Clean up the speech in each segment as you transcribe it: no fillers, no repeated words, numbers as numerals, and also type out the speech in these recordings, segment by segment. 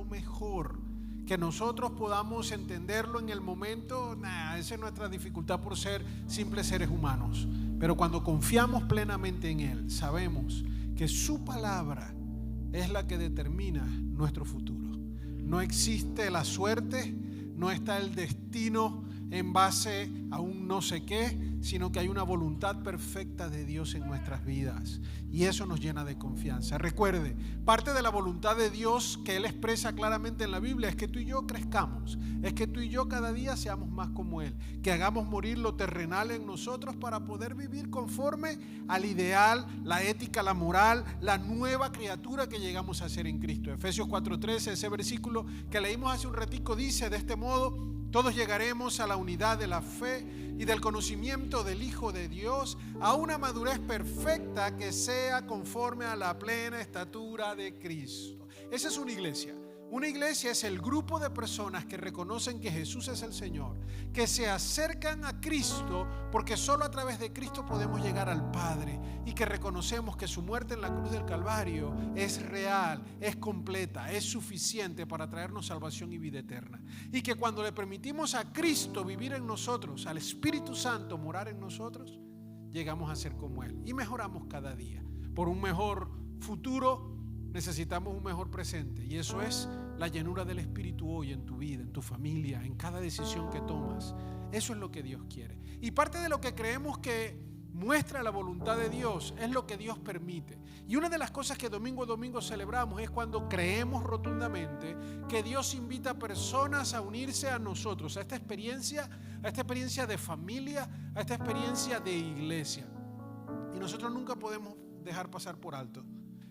mejor. Que nosotros podamos entenderlo en el momento, esa es nuestra dificultad por ser simples seres humanos. Pero cuando confiamos plenamente en Él, sabemos que su palabra es la que determina nuestro futuro. No existe la suerte, no está el destino en base a un no sé qué, sino que hay una voluntad perfecta de Dios en nuestras vidas, y eso nos llena de confianza. Recuerde, parte de la voluntad de Dios que Él expresa claramente en la Biblia es que tú y yo crezcamos, es que tú y yo cada día seamos más como Él, que hagamos morir lo terrenal en nosotros para poder vivir conforme al ideal, la ética, la moral, la nueva criatura que llegamos a ser en Cristo. Efesios 4:13, ese versículo que leímos hace un ratico, dice de este modo: todos llegaremos a la unidad de la fe y del conocimiento del Hijo de Dios, a una madurez perfecta que sea conforme a la plena estatura de Cristo. Esa es una iglesia. Una iglesia es el grupo de personas que reconocen que Jesús es el Señor, que se acercan a Cristo porque solo a través de Cristo podemos llegar al Padre, y que reconocemos que su muerte en la cruz del Calvario es real, es completa, es suficiente para traernos salvación y vida eterna, y que cuando le permitimos a Cristo vivir en nosotros, al Espíritu Santo morar en nosotros, llegamos a ser como Él y mejoramos cada día. Por un mejor futuro necesitamos un mejor presente, y eso es la llenura del Espíritu hoy en tu vida, en tu familia, en cada decisión que tomas. Eso es lo que Dios quiere, y parte de lo que creemos que muestra la voluntad de Dios es lo que Dios permite. Y una de las cosas que domingo a domingo celebramos es cuando creemos rotundamente que Dios invita a personas a unirse a nosotros, a esta experiencia de familia, a esta experiencia de iglesia. Y nosotros nunca podemos dejar pasar por alto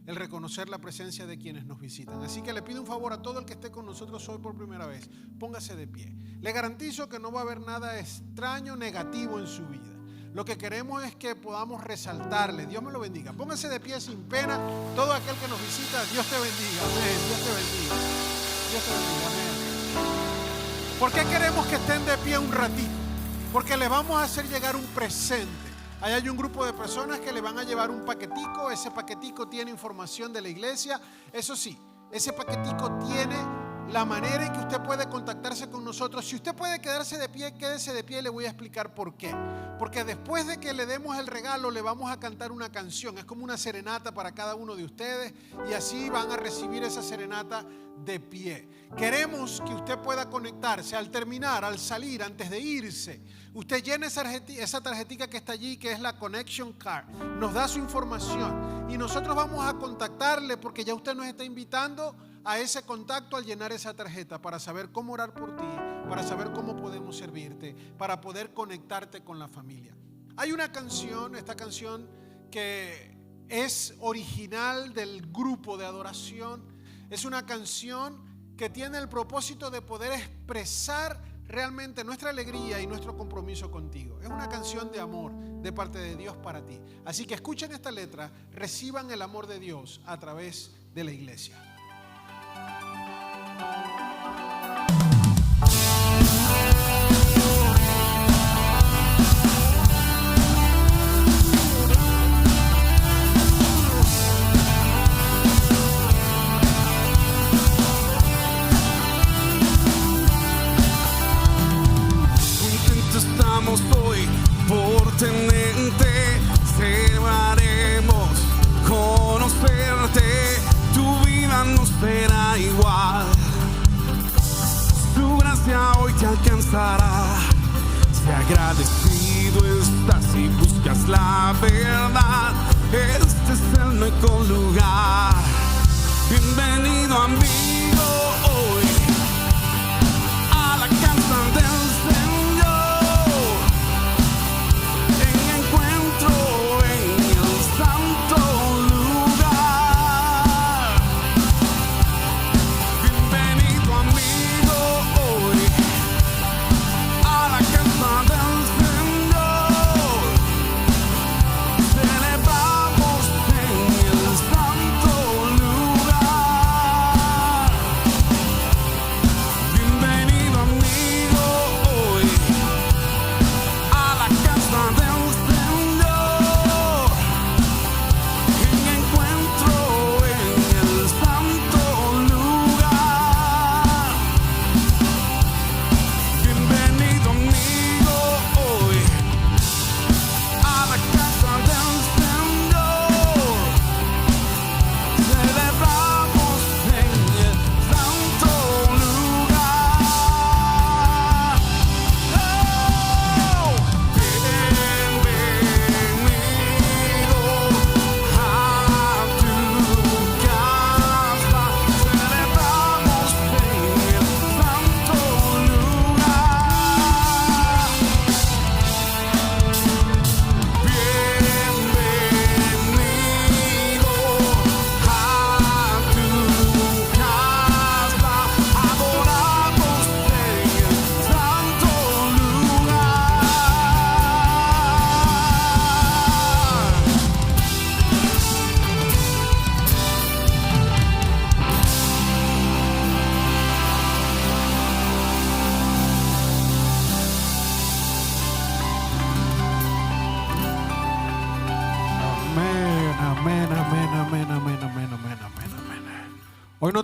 el reconocer la presencia de quienes nos visitan. Así que le pido un favor a todo el que esté con nosotros hoy por primera vez: póngase de pie. Le garantizo que no va a haber nada extraño, negativo en su vida. Lo que queremos es que podamos resaltarle. Dios me lo bendiga. Póngase de pie sin pena. Todo aquel que nos visita, Dios te bendiga. Amén. Dios te bendiga. Dios te bendiga. Amén. ¿Por qué queremos que estén de pie un ratito? Porque les vamos a hacer llegar un presente. Ahí hay un grupo de personas que le van a llevar un paquetico. Ese paquetico tiene información de la iglesia. Eso sí, ese paquetico tiene la manera en que usted puede contactarse con nosotros. Si usted puede quedarse de pie, quédese de pie, y le voy a explicar por qué. Porque después de que le demos el regalo, le vamos a cantar una canción. Es como una serenata para cada uno de ustedes, y así van a recibir esa serenata de pie. Queremos que usted pueda conectarse al terminar, al salir, antes de irse. Usted llena esa tarjetita que está allí, que es la Connection Card. Nos da su información y nosotros vamos a contactarle, porque ya usted nos está invitando a ese contacto al llenar esa tarjeta, para saber cómo orar por ti, para saber cómo podemos servirte, para poder conectarte con la familia. Hay una canción, esta canción que es original del grupo de adoración. Es una canción que tiene el propósito de poder expresar realmente nuestra alegría y nuestro compromiso contigo. Es una canción de amor de parte de Dios para ti. Así que escuchen esta letra, reciban el amor de Dios a través de la iglesia. Hoy por tenerte, celebraremos conocerte, tu vida no será igual, tu gracia hoy te alcanzará. Si agradecido estás y buscas la verdad, este es el único lugar. Bienvenido amigo hoy a la casa del Señor.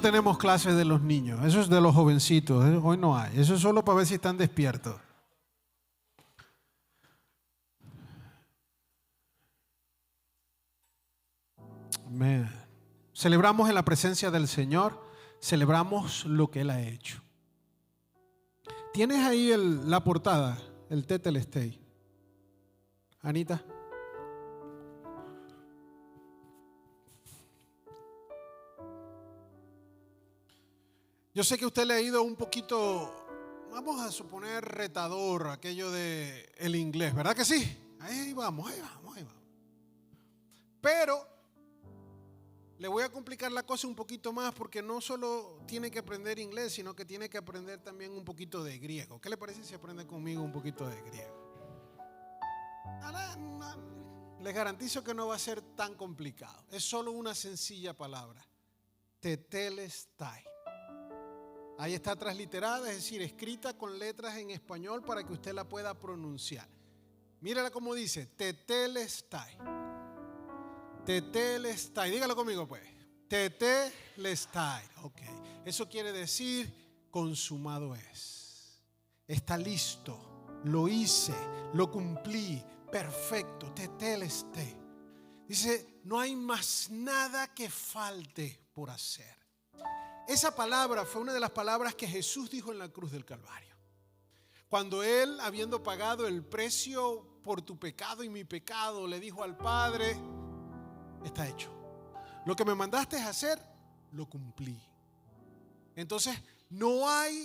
tenemos clases de los niños, eso es de los jovencitos, hoy no hay, eso es solo para ver si están despiertos. Amén. Celebramos en la presencia del Señor, celebramos lo que Él ha hecho. ¿Tienes ahí la portada, el Tetelestai? Anita. Yo sé que usted le ha ido un poquito, vamos a suponer, retador aquello de el inglés, ¿verdad que sí? Ahí vamos. Pero le voy a complicar la cosa un poquito más porque no solo tiene que aprender inglés, sino que tiene que aprender también un poquito de griego. ¿Qué le parece si aprende conmigo un poquito de griego? Les garantizo que no va a ser tan complicado. Es solo una sencilla palabra. Tetelestai. Ahí está transliterada, es decir, escrita con letras en español para que usted la pueda pronunciar. Mírala como dice, Tetelestai. Tetelestai. Dígalo conmigo pues. Tetelestai. Ok. Eso quiere decir consumado es. Está listo. Lo hice. Lo cumplí. Perfecto. Tetelestai. Dice, no hay más nada que falte por hacer. Esa palabra fue una de las palabras que Jesús dijo en la cruz del Calvario. Cuando Él, habiendo pagado el precio por tu pecado y mi pecado, le dijo al Padre, está hecho. Lo que me mandaste a hacer, lo cumplí. Entonces, no hay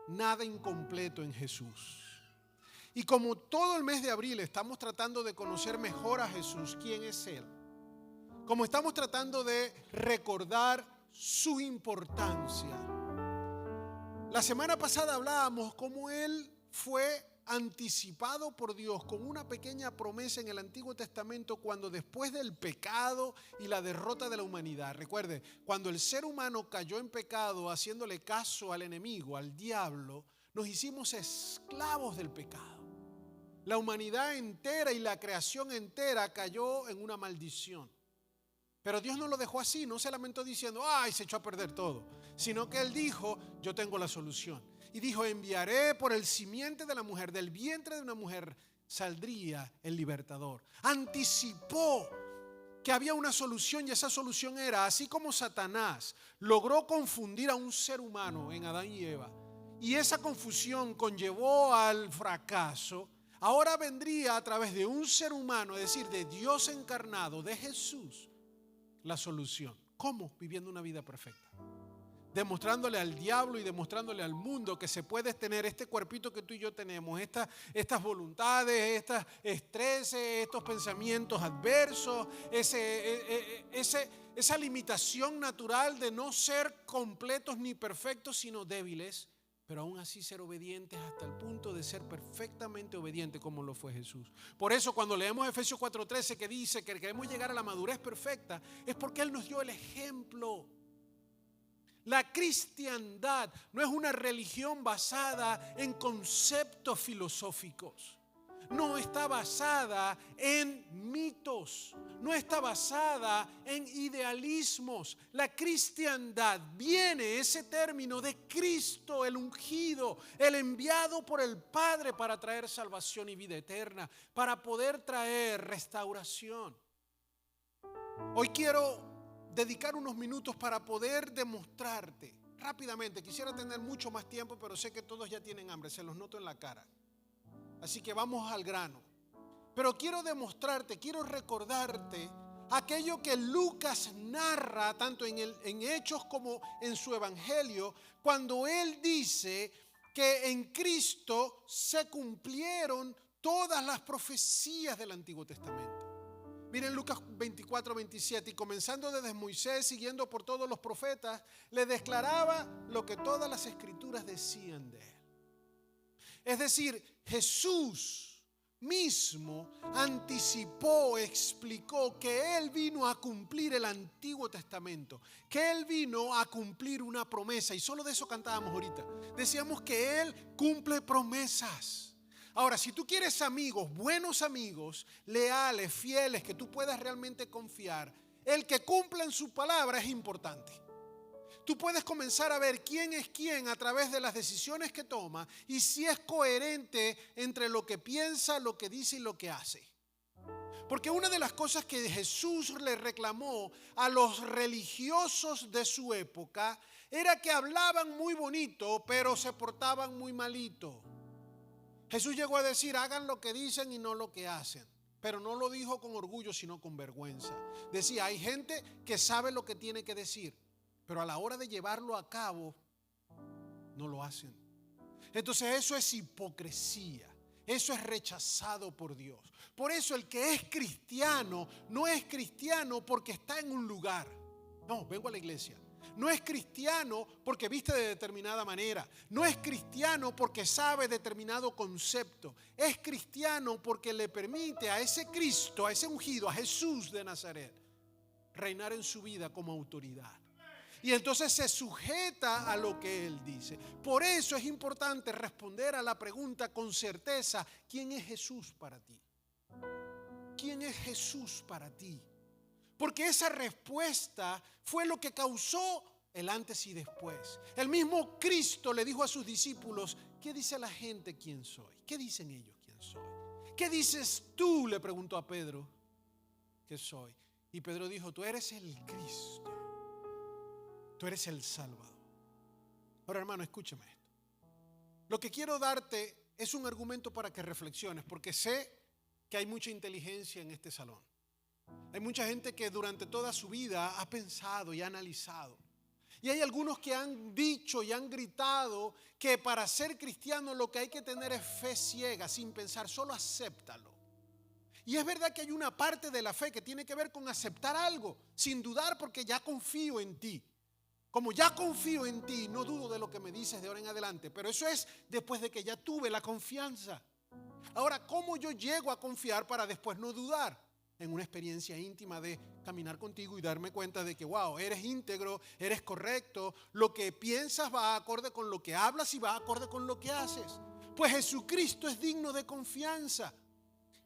nada incompleto en Jesús. Y como todo el mes de abril estamos tratando de conocer mejor a Jesús, quién es Él, como estamos tratando de recordar su importancia. La semana pasada hablábamos cómo Él fue anticipado por Dios con una pequeña promesa en el Antiguo Testamento cuando después del pecado y la derrota de la humanidad. Recuerde, cuando el ser humano cayó en pecado haciéndole caso al enemigo, al diablo, nos hicimos esclavos del pecado. La humanidad entera y la creación entera cayó en una maldición. Pero Dios no lo dejó así, no se lamentó diciendo, ay, se echó a perder todo, sino que Él dijo, yo tengo la solución. Y dijo, enviaré por el simiente de la mujer, del vientre de una mujer saldría el libertador. Anticipó que había una solución y esa solución era, así como Satanás logró confundir a un ser humano en Adán y Eva, y esa confusión conllevó al fracaso, ahora vendría a través de un ser humano, es decir, de Dios encarnado, de Jesús, la solución. ¿Cómo? Viviendo una vida perfecta. Demostrándole al diablo y demostrándole al mundo que se puede tener este cuerpito que tú y yo tenemos, estas voluntades, estos estreses, estos pensamientos adversos, esa limitación natural de no ser completos ni perfectos, sino débiles, pero aún así ser obedientes hasta el punto de ser perfectamente obedientes como lo fue Jesús. Por eso cuando leemos Efesios 4:13 que dice que queremos llegar a la madurez perfecta, es porque Él nos dio el ejemplo. La cristiandad no es una religión basada en conceptos filosóficos. No está basada en mitos, no está basada en idealismos. La cristiandad viene, ese término, de Cristo, el ungido, el enviado por el Padre para traer salvación y vida eterna, para poder traer restauración. Hoy quiero dedicar unos minutos para poder demostrarte rápidamente. Quisiera tener mucho más tiempo, pero sé que todos ya tienen hambre, se los noto en la cara. Así que vamos al grano. Pero quiero demostrarte, quiero recordarte aquello que Lucas narra tanto en Hechos como en su Evangelio, cuando él dice que en Cristo se cumplieron todas las profecías del Antiguo Testamento. Miren Lucas 24:27, y comenzando desde Moisés, siguiendo por todos los profetas, le declaraba lo que todas las escrituras decían de él. Es decir, Jesús mismo anticipó, explicó que Él vino a cumplir el Antiguo Testamento, que Él vino a cumplir una promesa, y solo de eso cantábamos ahorita. Decíamos que Él cumple promesas. Ahora, si tú quieres amigos, buenos amigos, leales, fieles, que tú puedas realmente confiar, el que cumpla en su palabra es importante. Tú puedes comenzar a ver quién es quién a través de las decisiones que toma y si es coherente entre lo que piensa, lo que dice y lo que hace. Porque una de las cosas que Jesús le reclamó a los religiosos de su época era que hablaban muy bonito, pero se portaban muy malito. Jesús llegó a decir, hagan lo que dicen y no lo que hacen. Pero no lo dijo con orgullo, sino con vergüenza. Decía, hay gente que sabe lo que tiene que decir, pero a la hora de llevarlo a cabo, no lo hacen. Entonces eso es hipocresía. Eso es rechazado por Dios. Por eso el que es cristiano no es cristiano porque está en un lugar. No, vengo a la iglesia. No es cristiano porque viste de determinada manera. No es cristiano porque sabe determinado concepto. Es cristiano porque le permite a ese Cristo, a ese ungido, a Jesús de Nazaret, reinar en su vida como autoridad. Y entonces se sujeta a lo que Él dice. Por eso es importante responder a la pregunta con certeza, ¿quién es Jesús para ti? ¿Quién es Jesús para ti? Porque esa respuesta fue lo que causó el antes y después. El mismo Cristo le dijo a sus discípulos, ¿qué dice la gente quién soy? ¿Qué dicen ellos quién soy? ¿Qué dices tú? Le preguntó a Pedro, ¿qué soy? Y Pedro dijo, tú eres el Cristo. Tú eres el Salvador. Ahora, hermano, escúchame esto. Lo que quiero darte es un argumento para que reflexiones, porque sé que hay mucha inteligencia en este salón. Hay mucha gente que durante toda su vida ha pensado y ha analizado. Y hay algunos que han dicho y han gritado que para ser cristiano lo que hay que tener es fe ciega, sin pensar, solo acéptalo. Y es verdad que hay una parte de la fe que tiene que ver con aceptar algo, sin dudar porque ya confío en ti. Como ya confío en ti, no dudo de lo que me dices de ahora en adelante. Pero eso es después de que ya tuve la confianza. Ahora, ¿cómo yo llego a confiar para después no dudar? En una experiencia íntima de caminar contigo y darme cuenta de que, wow, eres íntegro, eres correcto. Lo que piensas va acorde con lo que hablas y va acorde con lo que haces. Pues Jesucristo es digno de confianza.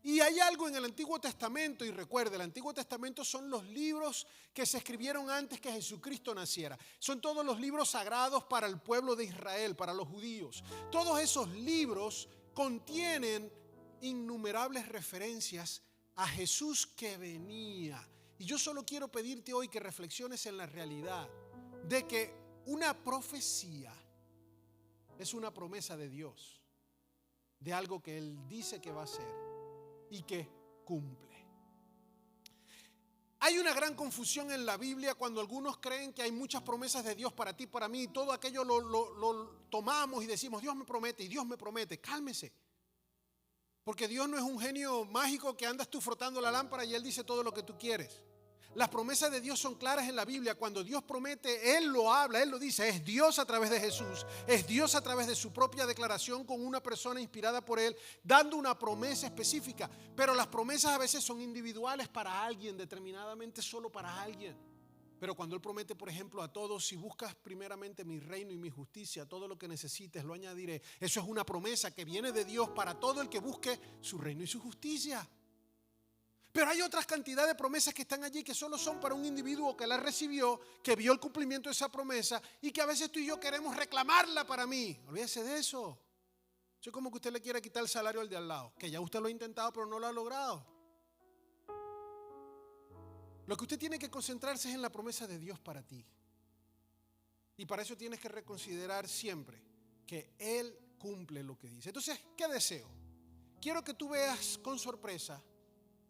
Y hay algo en el Antiguo Testamento, y recuerde, el Antiguo Testamento son los libros que se escribieron antes que Jesucristo naciera. Son todos los libros sagrados para el pueblo de Israel, para los judíos. Todos esos libros contienen innumerables referencias a Jesús que venía. Y yo solo quiero pedirte hoy que reflexiones en la realidad de que una profecía es una promesa de Dios, de algo que Él dice que va a hacer y que cumple. Hay una gran confusión en la Biblia cuando algunos creen que hay muchas promesas de Dios para ti, para mí, y todo aquello lo tomamos y decimos, Dios me promete y Dios me promete. Cálmese. Porque Dios no es un genio mágico que andas tú frotando la lámpara y Él dice todo lo que tú quieres. Las promesas de Dios son claras en la Biblia. Cuando Dios promete, Él lo habla, Él lo dice. Es Dios a través de Jesús. Es Dios a través de su propia declaración con una persona inspirada por Él, dando una promesa específica. Pero las promesas a veces son individuales para alguien, determinadamente solo para alguien. Pero cuando Él promete, por ejemplo, a todos, si buscas primeramente mi reino y mi justicia, todo lo que necesites lo añadiré. Eso es una promesa que viene de Dios para todo el que busque su reino y su justicia. Pero hay otras cantidad de promesas que están allí que solo son para un individuo que la recibió, que vio el cumplimiento de esa promesa y que a veces tú y yo queremos reclamarla para mí. Olvídese de eso. Eso es como que usted le quiera quitar el salario al de al lado, que ya usted lo ha intentado pero no lo ha logrado. Lo que usted tiene que concentrarse es en la promesa de Dios para ti. Y para eso tienes que reconsiderar siempre que Él cumple lo que dice. Entonces, ¿qué deseo? Quiero que tú veas con sorpresa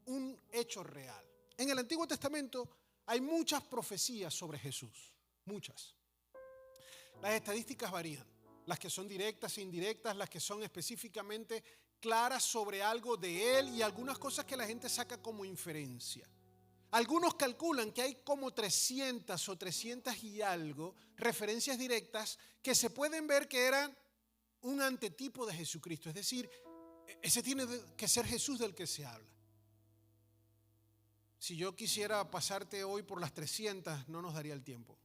un hecho real. En el Antiguo Testamento hay muchas profecías sobre Jesús, muchas. Las estadísticas varían, las que son directas e indirectas, las que son específicamente claras sobre algo de Él y algunas cosas que la gente saca como inferencia. Algunos calculan que hay como 300 o 300 y algo referencias directas que se pueden ver que eran un antetipo de Jesucristo, es decir, ese tiene que ser Jesús del que se habla. Si yo quisiera pasarte hoy por las 300, no nos daría el tiempo.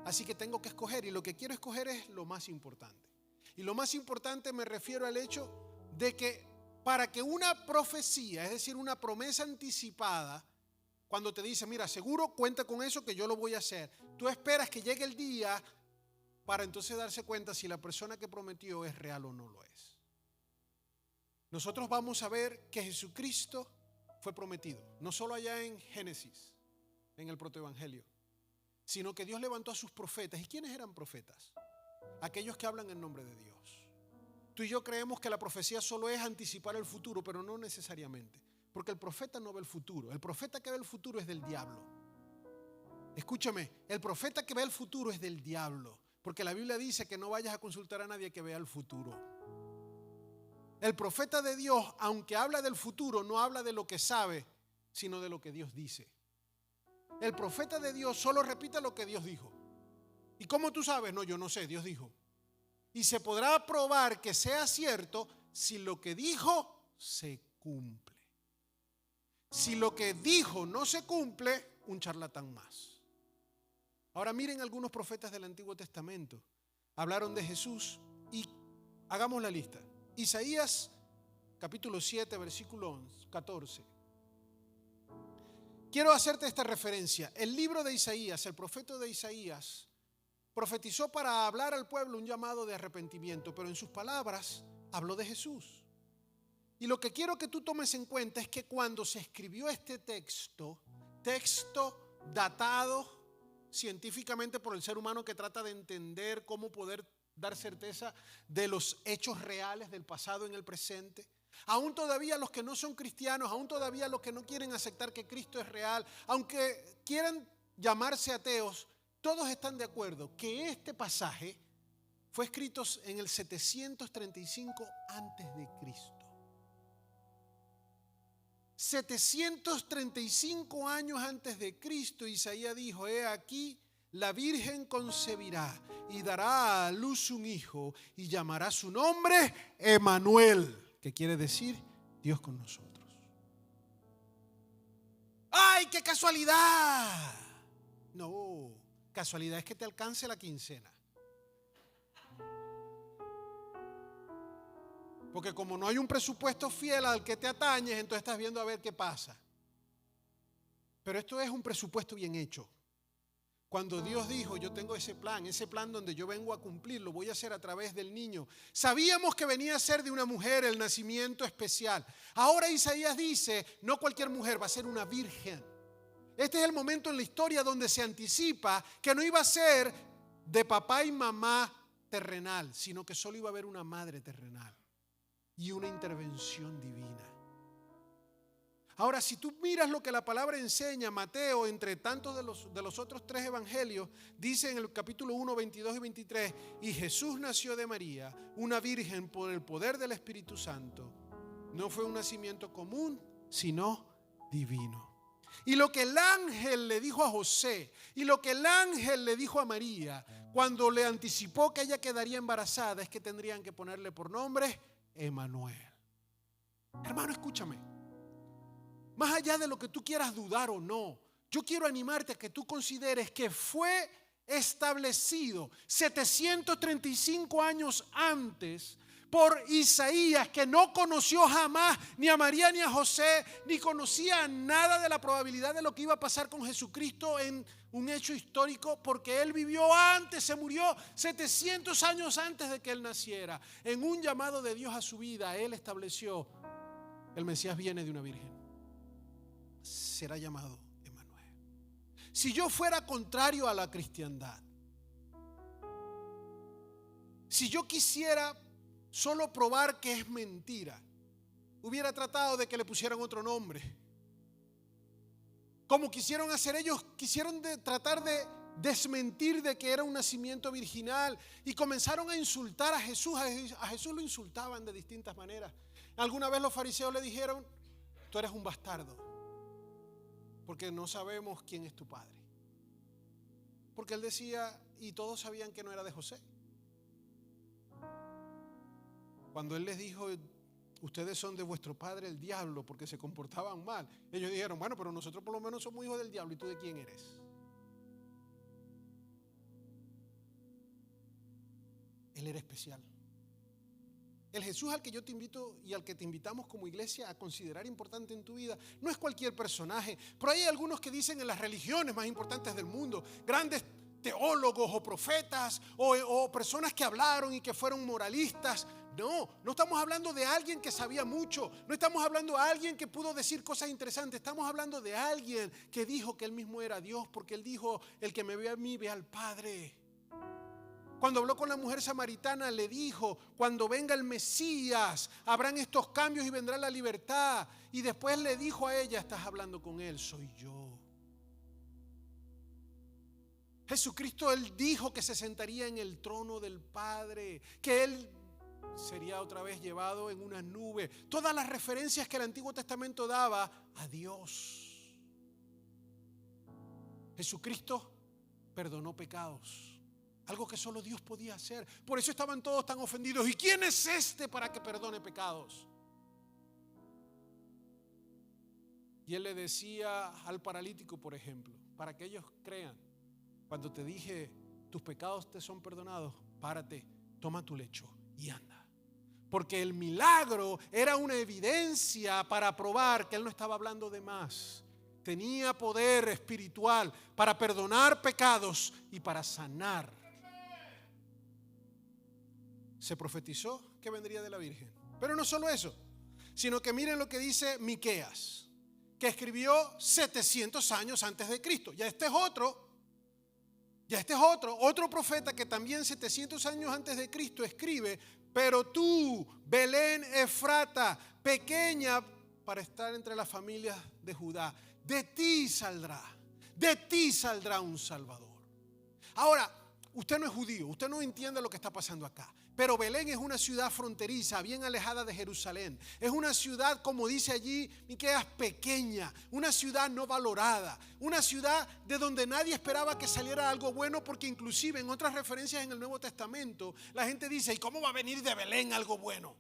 Así que tengo que escoger y lo que quiero escoger es lo más importante. Y lo más importante me refiero al hecho de que para que una profecía, es decir, una promesa anticipada, Cuando te dice, mira, seguro cuenta con eso que yo lo voy a hacer. Tú esperas que llegue el día para entonces darse cuenta si la persona que prometió es real o no lo es. Nosotros vamos a ver que Jesucristo fue prometido, no solo allá en Génesis, en el protoevangelio, sino que Dios levantó a sus profetas. ¿Y quiénes eran profetas? Aquellos que hablan en nombre de Dios. Tú y yo creemos que la profecía solo es anticipar el futuro, pero no necesariamente. Porque el profeta no ve el futuro. El profeta que ve el futuro es del diablo. Escúchame, el profeta que ve el futuro es del diablo. Porque la Biblia dice que no vayas a consultar a nadie que vea el futuro. El profeta de Dios, aunque habla del futuro, no habla de lo que sabe, sino de lo que Dios dice. El profeta de Dios solo repite lo que Dios dijo. ¿Y cómo tú sabes? No, yo no sé, Dios dijo. Y se podrá probar que sea cierto si lo que dijo se cumple. Si lo que dijo no se cumple, un charlatán más. Ahora miren algunos profetas del Antiguo Testamento. Hablaron de Jesús y hagamos la lista. Isaías, capítulo 7, versículo 14. Quiero hacerte esta referencia. El libro de Isaías, el profeta de Isaías, profetizó para hablar al pueblo un llamado de arrepentimiento, pero en sus palabras habló de Jesús. Y lo que quiero que tú tomes en cuenta es que cuando se escribió este texto datado científicamente por el ser humano que trata de entender cómo poder dar certeza de los hechos reales del pasado en el presente, aún todavía los que no son cristianos, aún todavía los que no quieren aceptar que Cristo es real, aunque quieran llamarse ateos, todos están de acuerdo que este pasaje fue escrito en el 735 antes de Cristo. 735 años antes de Cristo, Isaías dijo: he aquí, la Virgen concebirá y dará a luz un hijo y llamará su nombre Emanuel, que quiere decir Dios con nosotros. ¡Ay, qué casualidad! No, casualidad es que te alcance la quincena. Porque como no hay un presupuesto fiel al que te atañes, entonces estás viendo a ver qué pasa. Pero esto es un presupuesto bien hecho. Cuando Dios dijo, yo tengo ese plan donde yo vengo a cumplir, lo voy a hacer a través del niño. Sabíamos que venía a ser de una mujer el nacimiento especial. Ahora Isaías dice, no cualquier mujer, va a ser una virgen. Este es el momento en la historia donde se anticipa que no iba a ser de papá y mamá terrenal, sino que solo iba a haber una madre terrenal y una intervención divina. Ahora, si tú miras lo que la palabra enseña, Mateo, entre tantos de los otros 3 evangelios, dice en el capítulo 1, 22 y 23, y Jesús nació de María, una virgen por el poder del Espíritu Santo. No fue un nacimiento común, sino divino. Y lo que el ángel le dijo a José, y lo que el ángel le dijo a María, cuando le anticipó que ella quedaría embarazada, es que tendrían que ponerle por nombre Emanuel. Hermano, escúchame. Más allá de lo que tú quieras dudar o no, yo quiero animarte a que tú consideres que fue establecido 735 años antes por Isaías, que no conoció jamás ni a María ni a José, ni conocía nada de la probabilidad de lo que iba a pasar con Jesucristo en un hecho histórico, porque él vivió antes, se murió 700 años antes de que él naciera. En un llamado de Dios a su vida, él estableció: el Mesías viene de una virgen, será llamado Emanuel. Si yo fuera contrario a la cristiandad, si yo quisiera solo probar que es mentira, hubiera tratado de que le pusieran otro nombre. Como quisieron hacer ellos, quisieron tratar de desmentir de que era un nacimiento virginal y comenzaron a insultar a Jesús. A Jesús lo insultaban de distintas maneras. Alguna vez los fariseos le dijeron: tú eres un bastardo, porque no sabemos quién es tu padre. Porque él decía, y todos sabían que no era de José. Cuando él les dijo: ustedes son de vuestro padre el diablo, porque se comportaban mal, ellos dijeron: bueno, pero nosotros por lo menos somos hijos del diablo, ¿y tú de quién eres? Él era especial. El Jesús al que yo te invito y al que te invitamos como iglesia a considerar importante en tu vida no es cualquier personaje. Pero hay algunos que dicen en las religiones más importantes del mundo, grandes teólogos o profetas o personas que hablaron y que fueron moralistas. No estamos hablando de alguien que sabía mucho. No estamos hablando de alguien que pudo decir cosas interesantes. Estamos hablando de alguien que dijo que él mismo era Dios, porque él dijo: el que me ve a mí ve al Padre. Cuando habló con la mujer samaritana, le dijo: cuando venga el Mesías, habrán estos cambios y vendrá la libertad. Y después le dijo a ella: estás hablando con él, soy yo. Jesucristo, él dijo que se sentaría en el trono del Padre, que él sería otra vez llevado en una nube. Todas las referencias que el Antiguo Testamento daba a Dios. Jesucristo perdonó pecados. Algo que solo Dios podía hacer. Por eso estaban todos tan ofendidos. ¿Y quién es este para que perdone pecados? Y él le decía al paralítico, por ejemplo, para que ellos crean: cuando te dije tus pecados te son perdonados, párate, toma tu lecho y anda. Porque el milagro era una evidencia para probar que él no estaba hablando de más. Tenía poder espiritual para perdonar pecados y para sanar. Se profetizó que vendría de la Virgen. Pero no solo eso, sino que miren lo que dice Miqueas, que escribió 700 años antes de Cristo. Ya este es otro profeta que también 700 años antes de Cristo escribe: pero tú, Belén Efrata, pequeña para estar entre las familias de Judá, de ti saldrá un Salvador. Ahora, usted no es judío, usted no entiende lo que está pasando acá. Pero Belén es una ciudad fronteriza, bien alejada de Jerusalén. Es una ciudad, como dice allí Miqueas, pequeña, una ciudad no valorada, una ciudad de donde nadie esperaba que saliera algo bueno, porque inclusive en otras referencias en el Nuevo Testamento la gente dice: ¿y cómo va a venir de Belén algo bueno?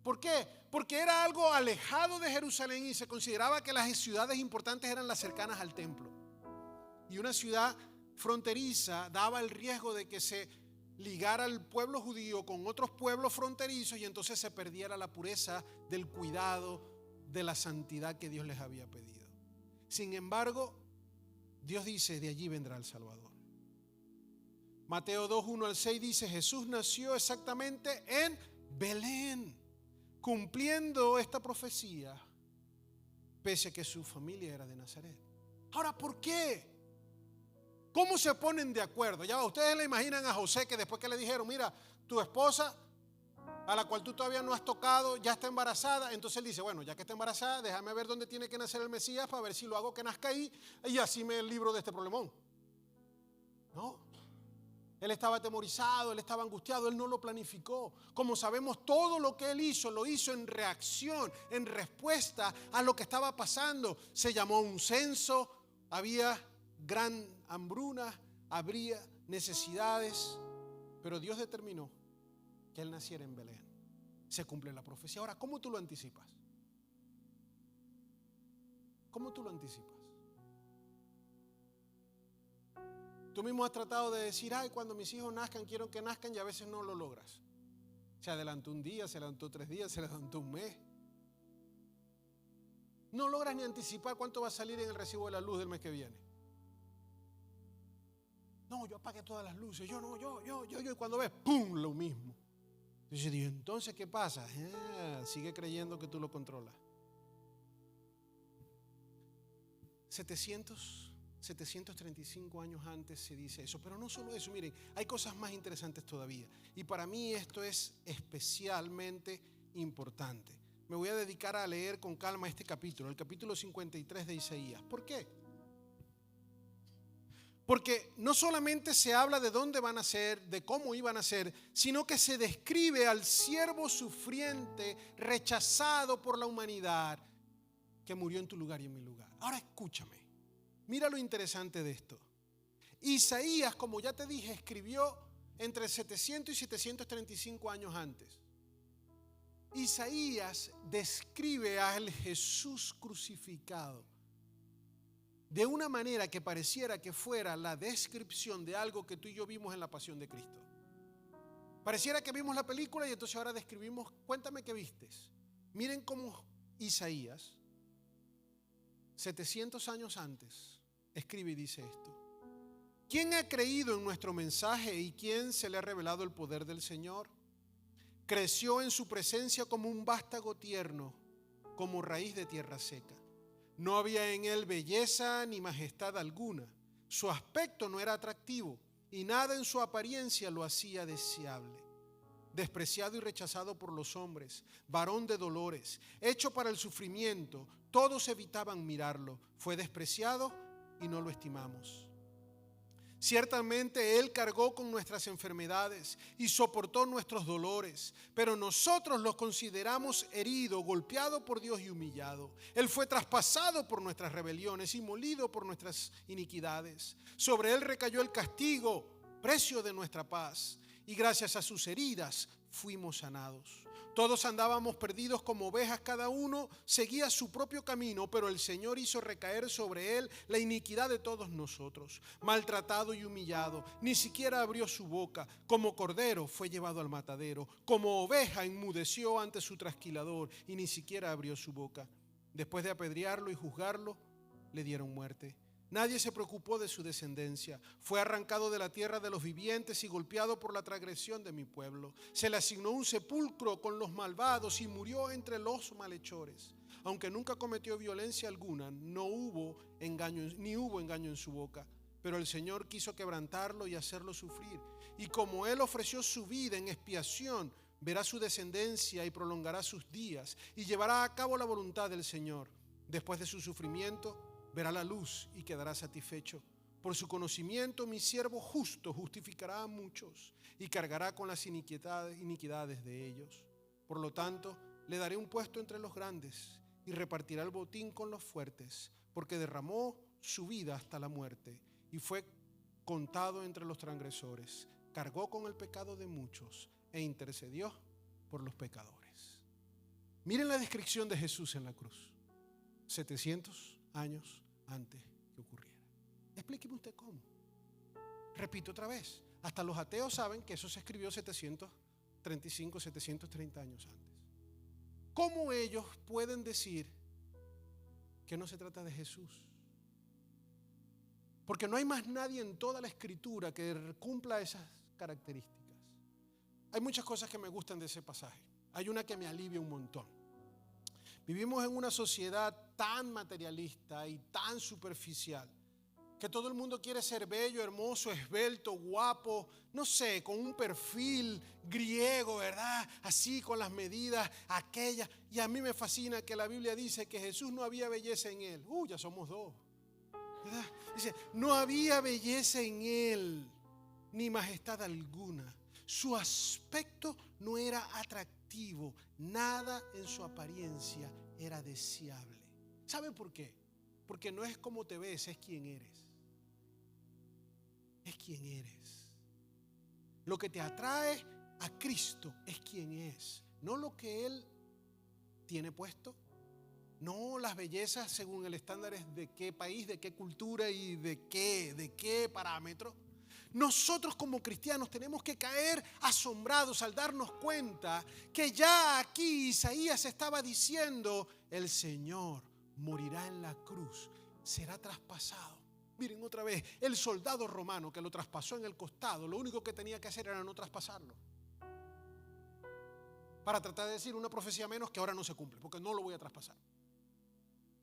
¿Por qué? Porque era algo alejado de Jerusalén y se consideraba que las ciudades importantes eran las cercanas al templo. Y una ciudad fronteriza daba el riesgo de que se ligara al pueblo judío con otros pueblos fronterizos y entonces se perdiera la pureza del cuidado de la santidad que Dios les había pedido. Sin embargo, Dios dice: de allí vendrá el Salvador. Mateo 2, 1 al 6 dice: Jesús nació exactamente en Belén, cumpliendo esta profecía, pese a que su familia era de Nazaret. Ahora, ¿por qué? ¿Cómo se ponen de acuerdo? Ya ustedes le imaginan a José, que después que le dijeron: mira, tu esposa, a la cual tú todavía no has tocado, ya está embarazada. Entonces él dice: bueno, ya que está embarazada, déjame ver dónde tiene que nacer el Mesías para ver si lo hago que nazca ahí y así me libro de este problemón. No. Él estaba atemorizado, él estaba angustiado, él no lo planificó. Como sabemos, todo lo que él hizo, lo hizo en reacción, en respuesta a lo que estaba pasando. Se llamó un censo, había gran hambruna, habría necesidades, pero Dios determinó que él naciera en Belén. Se cumple la profecía. Ahora, ¿cómo tú lo anticipas? ¿Cómo tú lo anticipas? Tú mismo has tratado de decir: ay, cuando mis hijos nazcan, quiero que nazcan, y a veces no lo logras. Se adelantó un día, se adelantó 3 días, se adelantó un mes. No logras ni anticipar cuánto va a salir en el recibo de la luz del mes que viene. No, yo apagué todas las luces, y cuando ves, ¡pum!, lo mismo. Dice Dios: entonces, ¿qué pasa? Sigue creyendo que tú lo controlas. 735 años antes se dice eso. Pero no solo eso, miren, hay cosas más interesantes todavía. Y para mí esto es especialmente importante. Me voy a dedicar a leer con calma este capítulo, el capítulo 53 de Isaías. ¿Por qué? Porque no solamente se habla de dónde van a ser, de cómo iban a ser, sino que se describe al siervo sufriente, rechazado por la humanidad, que murió en tu lugar y en mi lugar. Ahora escúchame, mira lo interesante de esto. Isaías, como ya te dije, escribió entre 700 y 735 años antes. Isaías describe al Jesús crucificado de una manera que pareciera que fuera la descripción de algo que tú y yo vimos en la pasión de Cristo. Pareciera que vimos la película y entonces ahora describimos, cuéntame qué vistes. Miren cómo Isaías, 700 años antes, escribe y dice esto. ¿Quién ha creído en nuestro mensaje y quién se le ha revelado el poder del Señor? Creció en su presencia como un vástago tierno, como raíz de tierra seca. No había en él belleza ni majestad alguna. Su aspecto no era atractivo y nada en su apariencia lo hacía deseable. Despreciado y rechazado por los hombres, varón de dolores, hecho para el sufrimiento, todos evitaban mirarlo. Fue despreciado y no lo estimamos. Ciertamente Él cargó con nuestras enfermedades y soportó nuestros dolores, pero nosotros los consideramos herido, golpeado por Dios y humillado. Él fue traspasado por nuestras rebeliones y molido por nuestras iniquidades. Sobre Él recayó el castigo, precio de nuestra paz, y gracias a sus heridas fuimos sanados. Todos andábamos perdidos como ovejas, cada uno seguía su propio camino, pero el Señor hizo recaer sobre él la iniquidad de todos nosotros. Maltratado y humillado, ni siquiera abrió su boca. Como cordero fue llevado al matadero, como oveja enmudeció ante su trasquilador y ni siquiera abrió su boca. Después de apedrearlo y juzgarlo, le dieron muerte. Nadie se preocupó de su descendencia. Fue arrancado de la tierra de los vivientes y golpeado por la transgresión de mi pueblo. Se le asignó un sepulcro con los malvados y murió entre los malhechores. Aunque nunca cometió violencia alguna, no hubo engaño, ni hubo engaño en su boca. Pero el Señor quiso quebrantarlo y hacerlo sufrir. Y como Él ofreció su vida en expiación, verá su descendencia y prolongará sus días y llevará a cabo la voluntad del Señor. Después de su sufrimiento, verá la luz y quedará satisfecho. Por su conocimiento, mi siervo justo justificará a muchos y cargará con las iniquidades de ellos. Por lo tanto, le daré un puesto entre los grandes y repartirá el botín con los fuertes, porque derramó su vida hasta la muerte y fue contado entre los transgresores. Cargó con el pecado de muchos e intercedió por los pecadores. Miren la descripción de Jesús en la cruz. 700 años antes que ocurriera. Explíqueme usted cómo. Repito otra vez, hasta los ateos saben que eso se escribió 735, 730 años antes. ¿Cómo ellos pueden decir que no se trata de Jesús? Porque no hay más nadie en toda la escritura que cumpla esas características. Hay muchas cosas que me gustan de ese pasaje. Hay una que me alivia un montón. Vivimos en una sociedad tan materialista y tan superficial que todo el mundo quiere ser bello, hermoso, esbelto, guapo, no sé, con un perfil griego, ¿verdad? Así con las medidas aquellas. Y a mí me fascina que la Biblia dice que Jesús no había belleza en él. Ya somos dos, ¿verdad? Dice, no había belleza en él, ni majestad alguna. Su aspecto no era atractivo, nada en su apariencia era deseable. ¿Saben por qué? Porque no es como te ves, es quién eres. Es quién eres. Lo que te atrae a Cristo es quién es, no lo que Él tiene puesto, no las bellezas según el estándar de qué país, de qué cultura y de qué parámetro. Nosotros como cristianos tenemos que caer asombrados al darnos cuenta que ya aquí Isaías estaba diciendo, el Señor morirá en la cruz, será traspasado. Miren otra vez, el soldado romano que lo traspasó en el costado, lo único que tenía que hacer era no traspasarlo. Para tratar de decir una profecía menos que ahora no se cumple, porque no lo voy a traspasar.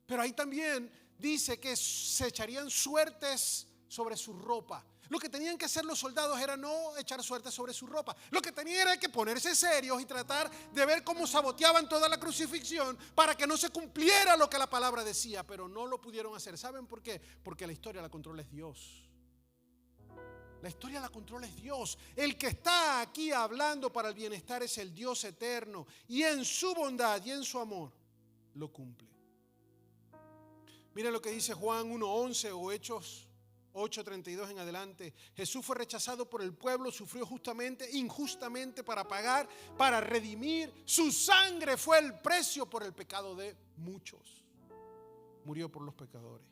Pero ahí también dice que se echarían suertes sobre su ropa. Lo que tenían que hacer los soldados era no echar suerte sobre su ropa. Lo que tenían era que ponerse serios y tratar de ver cómo saboteaban toda la crucifixión para que no se cumpliera lo que la palabra decía, pero no lo pudieron hacer. ¿Saben por qué? Porque la historia la controla es Dios. La historia la controla es Dios. El que está aquí hablando para el bienestar es el Dios eterno y en su bondad y en su amor lo cumple. Miren lo que dice Juan 1:11 o Hechos 8:32 en adelante. Jesús fue rechazado por el pueblo, sufrió injustamente para pagar, para redimir. Su sangre fue el precio por el pecado de muchos. Murió por los pecadores.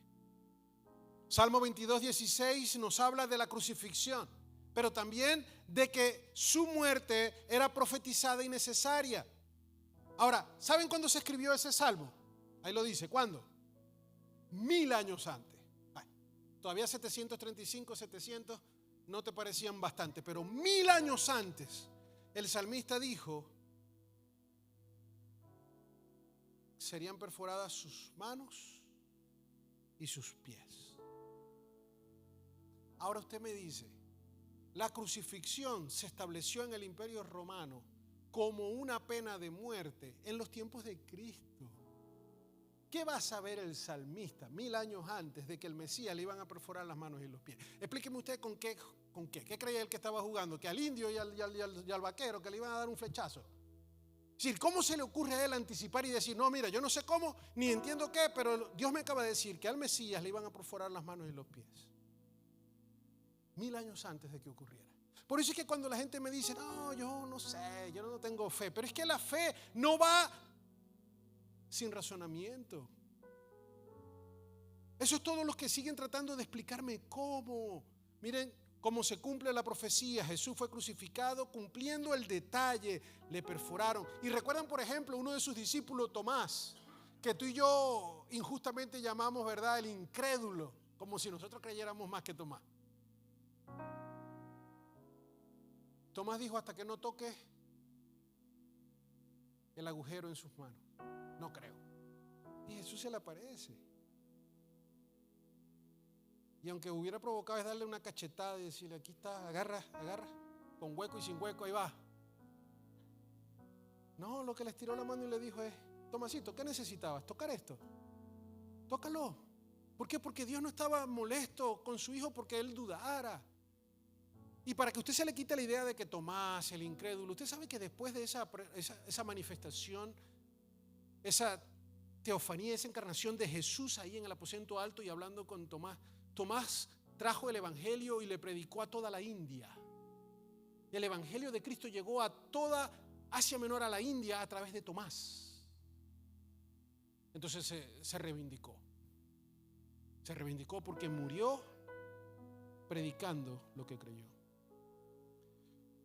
Salmo 22:16 nos habla de la crucifixión. pero también de que su muerte era profetizada y necesaria. Ahora, ¿saben cuándo se escribió ese salmo? Ahí lo dice, ¿cuándo? 1000 años antes. Bueno, todavía 735, 700 no te parecían bastante, pero 1000 años antes el salmista dijo: serían perforadas sus manos y sus pies. Ahora usted me dice, la crucifixión se estableció en el Imperio Romano como una pena de muerte en los tiempos de Cristo. ¿Qué va a saber el salmista 1000 años antes de que el Mesías le iban a perforar las manos y los pies? Explíqueme usted con qué. ¿Qué creía él que estaba jugando? ¿Que al indio y al vaquero que le iban a dar un flechazo? Es decir, ¿cómo se le ocurre a él anticipar y decir, no, mira, yo no sé cómo, ni entiendo qué, pero Dios me acaba de decir que al Mesías le iban a perforar las manos y los pies? 1000 años antes de que ocurriera. Por eso es que cuando la gente me dice, no, yo no sé, yo no tengo fe, pero es que la fe no va sin razonamiento. Eso es todo los que siguen tratando de explicarme cómo. Miren cómo se cumple la profecía. Jesús fue crucificado cumpliendo el detalle, le perforaron. Y recuerdan, por ejemplo, uno de sus discípulos, Tomás, que tú y yo injustamente llamamos, ¿verdad?, el incrédulo, como si nosotros creyéramos más que Tomás. Tomás dijo, hasta que no toque el agujero en sus manos, no creo. Y Jesús se le aparece. Y aunque hubiera provocado es darle una cachetada y decirle, aquí está, agarra, con hueco y sin hueco, ahí va. No, lo que le estiró la mano y le dijo es, Tomasito, ¿qué necesitabas? ¿Tocar esto? Tócalo. ¿Por qué? Porque Dios no estaba molesto con su hijo porque él dudara. Y para que usted se le quite la idea de que Tomás, el incrédulo, usted sabe que después de esa manifestación, esa teofanía, esa encarnación de Jesús ahí en el aposento alto y hablando con Tomás, Tomás trajo el evangelio y le predicó a toda la India. Y el evangelio de Cristo llegó a toda Asia Menor, a la India, a través de Tomás. Entonces se reivindicó. Se reivindicó porque murió predicando lo que creyó.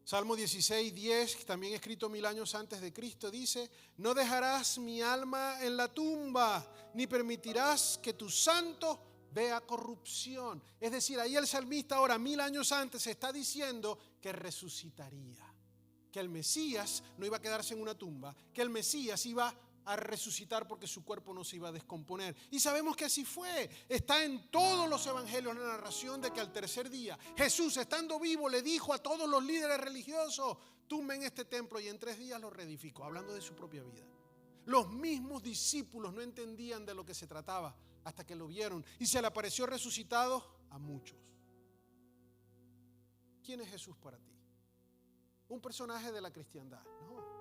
Salmo 16:10, también escrito 1000 años antes de Cristo, dice: no dejarás mi alma en la tumba, ni permitirás que tu santo vea corrupción. Es decir, ahí el salmista ahora 1000 años antes está diciendo que resucitaría, que el Mesías no iba a quedarse en una tumba, que el Mesías iba a resucitar porque su cuerpo no se iba a descomponer. Y sabemos que así fue. Está en todos los evangelios la narración de que al tercer día Jesús, estando vivo, le dijo a todos los líderes religiosos: tumben este templo, y en 3 días lo reedificó, hablando de su propia vida. Los mismos discípulos no entendían de lo que se trataba hasta que lo vieron y se le apareció resucitado a muchos. ¿Quién es Jesús para ti? ¿Un personaje de la cristiandad? No.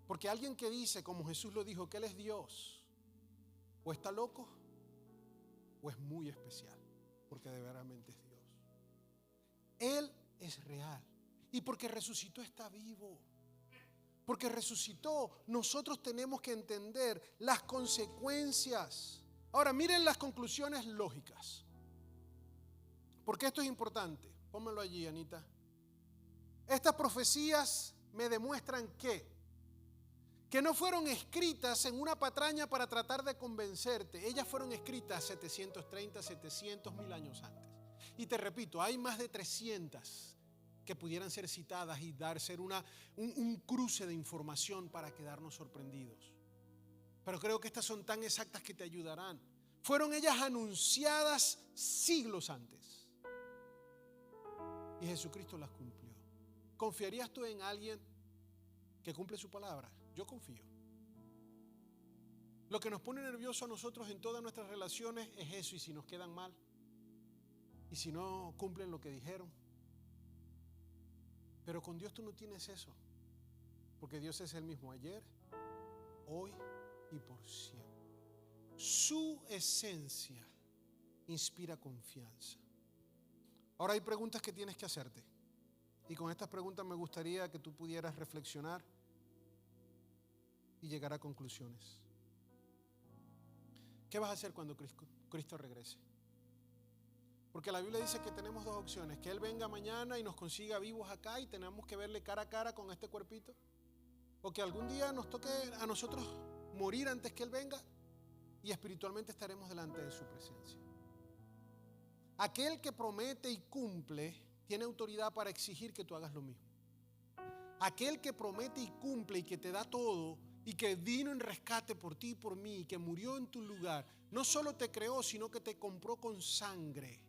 Porque alguien que dice, como Jesús lo dijo, que Él es Dios, o está loco o es muy especial, porque de verdaderamente es Dios. Él es real, y porque resucitó está vivo. Porque resucitó, nosotros tenemos que entender las consecuencias. Ahora miren las conclusiones lógicas, porque esto es importante. Pónmelo allí, Anita. Estas profecías me demuestran que no fueron escritas en una patraña para tratar de convencerte. Ellas fueron escritas 730, 700, 1000 años antes. Y te repito, hay más de 300 que pudieran ser citadas y ser un cruce de información para quedarnos sorprendidos. Pero creo que estas son tan exactas que te ayudarán. Fueron ellas anunciadas siglos antes. Y Jesucristo las cumplió. ¿Confiarías tú en alguien que cumple su palabra? Yo confío. Lo que nos pone nerviosos a nosotros en todas nuestras relaciones es eso. Y si nos quedan mal, y si no cumplen lo que dijeron. Pero con Dios tú no tienes eso, porque Dios es el mismo ayer, hoy y por siempre. Su esencia inspira confianza. Ahora hay preguntas que tienes que hacerte, y con estas preguntas me gustaría que tú pudieras reflexionar y llegar a conclusiones. ¿Qué vas a hacer cuando Cristo regrese? Porque la Biblia dice que tenemos dos opciones: que Él venga mañana y nos consiga vivos acá y tenemos que verle cara a cara con este cuerpito, o que algún día nos toque a nosotros morir antes que Él venga y espiritualmente estaremos delante de su presencia. Aquel que promete y cumple tiene autoridad para exigir que tú hagas lo mismo. Aquel que promete y cumple y que te da todo y que vino en rescate por ti y por mí y que murió en tu lugar, no solo te creó, sino que te compró con sangre.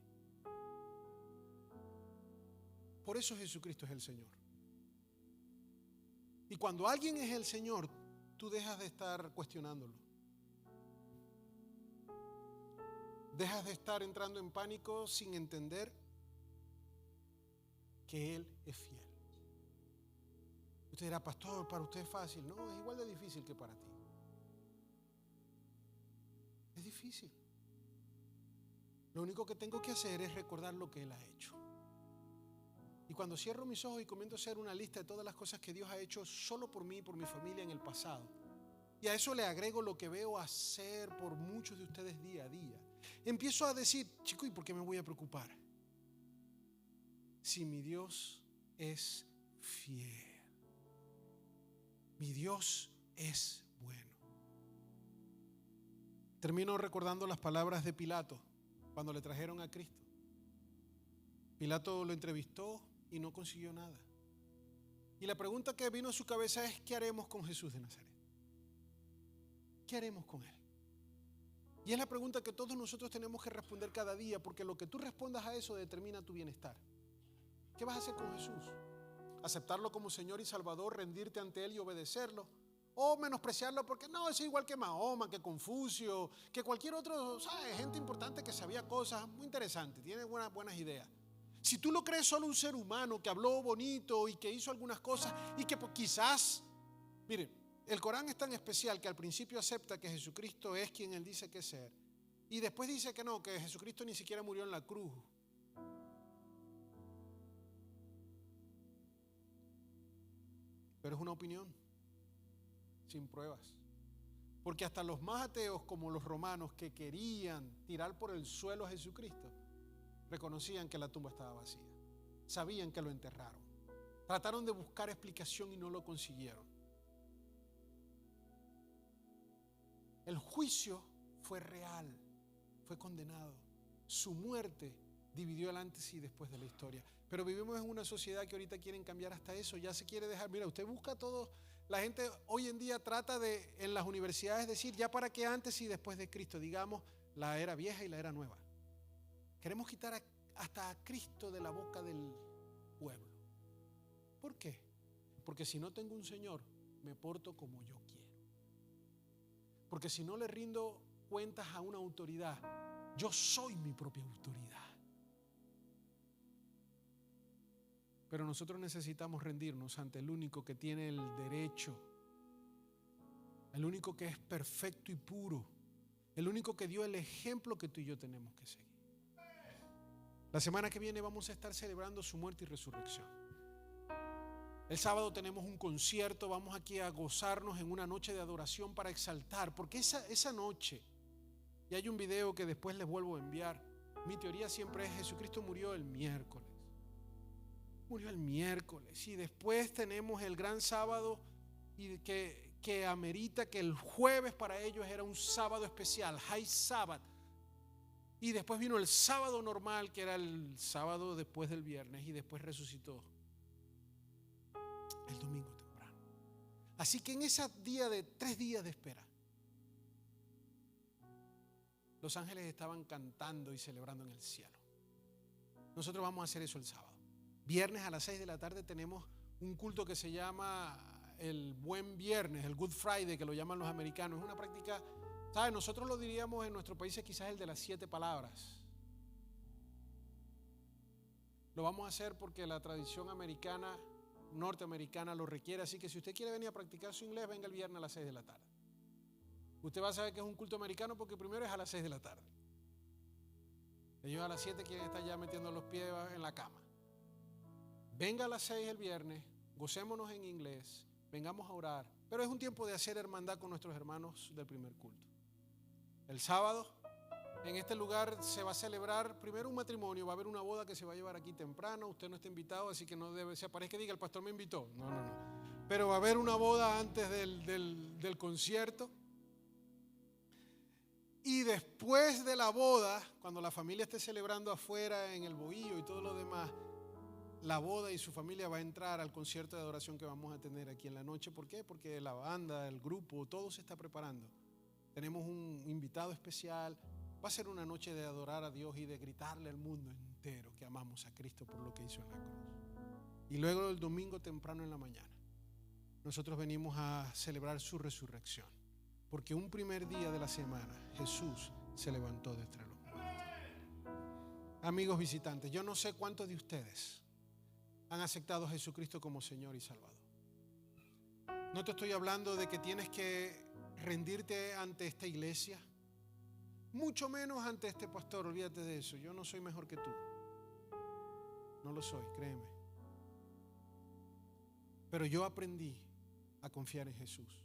Por eso Jesucristo es el Señor. Y cuando alguien es el Señor, tú dejas de estar cuestionándolo. Dejas de estar entrando en pánico sin entender que Él es fiel. Usted dirá: pastor, para usted es fácil. No, es igual de difícil que para ti. Es difícil. Lo único que tengo que hacer es recordar lo que Él ha hecho. Y cuando cierro mis ojos y comienzo a hacer una lista de todas las cosas que Dios ha hecho solo por mí y por mi familia en el pasado, y a eso le agrego lo que veo hacer por muchos de ustedes día a día, empiezo a decir: chico, ¿y por qué me voy a preocupar? Si mi Dios es fiel. Mi Dios es bueno. Termino recordando las palabras de Pilato cuando le trajeron a Cristo. Pilato lo entrevistó y no consiguió nada. Y la pregunta que vino a su cabeza es: ¿qué haremos con Jesús de Nazaret? ¿Qué haremos con Él? Y es la pregunta que todos nosotros tenemos que responder cada día, porque lo que tú respondas a eso determina tu bienestar. ¿Qué vas a hacer con Jesús? ¿Aceptarlo como Señor y Salvador, rendirte ante Él y obedecerlo? ¿O menospreciarlo porque no, es igual que Mahoma, que Confucio, que cualquier otro, ¿sabes? Gente importante que sabía cosas muy interesantes, tiene buenas ideas. Si tú lo crees solo un ser humano que habló bonito y que hizo algunas cosas y que quizás, miren, el Corán es tan especial que al principio acepta que Jesucristo es quien Él dice que es ser, y después dice que no, que Jesucristo ni siquiera murió en la cruz. Pero es una opinión sin pruebas. Porque hasta los más ateos, como los romanos, que querían tirar por el suelo a Jesucristo, reconocían que la tumba estaba vacía. Sabían que lo enterraron. Trataron de buscar explicación y no lo consiguieron. El juicio fue real, fue condenado. Su muerte dividió el antes y después de la historia. Pero vivimos en una sociedad que ahorita quieren cambiar hasta eso. Ya se quiere dejar. Mira, usted busca todo. La gente hoy en día trata de, en las universidades, decir ya para qué antes y después de Cristo. Digamos, la era vieja y la era nueva. Queremos quitar hasta a Cristo de la boca del pueblo. ¿Por qué? Porque si no tengo un Señor, me porto como yo quiero. Porque si no le rindo cuentas a una autoridad, yo soy mi propia autoridad. Pero nosotros necesitamos rendirnos ante el único que tiene el derecho, el único que es perfecto y puro, el único que dio el ejemplo que tú y yo tenemos que seguir. La semana que viene vamos a estar celebrando su muerte y resurrección. El sábado tenemos un concierto, vamos aquí a gozarnos en una noche de adoración para exaltar, porque esa noche, y hay un video que después les vuelvo a enviar, mi teoría siempre es: Jesucristo murió el miércoles. Murió el miércoles y después tenemos el gran sábado, y que amerita que el jueves para ellos era un sábado especial, High Sabbath. Y después vino el sábado normal, que era el sábado después del viernes, y después resucitó el domingo temprano. Así que en ese día de 3 días de espera, los ángeles estaban cantando y celebrando en el cielo. Nosotros vamos a hacer eso el sábado. Viernes a las 6 de la tarde tenemos un culto que se llama el Buen Viernes, el Good Friday, que lo llaman los americanos. Es una práctica, ¿sabes? Nosotros lo diríamos en nuestro país quizás el de las 7 palabras. Lo vamos a hacer porque la tradición americana, norteamericana, lo requiere. Así que si usted quiere venir a practicar su inglés, venga el viernes a las 6 de la tarde. Usted va a saber que es un culto americano porque primero es a las 6 de la tarde. Ellos a las 7 quieren estar ya metiendo los pies en la cama. Venga a las 6 el viernes, gocémonos en inglés, vengamos a orar. Pero es un tiempo de hacer hermandad con nuestros hermanos del primer culto. El sábado En este lugar se va a celebrar primero un matrimonio, va a haber una boda que se va a llevar aquí temprano, usted no está invitado, así que no debe, se aparezca que diga el pastor me invitó, no. Pero va a haber una boda antes del concierto. Y después de la boda, cuando la familia esté celebrando afuera en el bohío y todo lo demás, la boda y su familia va a entrar al concierto de adoración que vamos a tener aquí en la noche. ¿Por qué? Porque la banda, el grupo, todo se está preparando. Tenemos un invitado especial. Va a ser una noche de adorar a Dios y de gritarle al mundo entero que amamos a Cristo por lo que hizo en la cruz. Y luego el domingo temprano en la mañana, nosotros venimos a celebrar su resurrección. Porque un primer día de la semana Jesús se levantó de entre los muertos. Amigos visitantes, yo no sé cuántos de ustedes han aceptado a Jesucristo como Señor y Salvador. No te estoy hablando de que tienes que rendirte ante esta iglesia, mucho menos ante este pastor, olvídate de eso. Yo no soy mejor que tú. No lo soy, créeme. Pero yo aprendí a confiar en Jesús.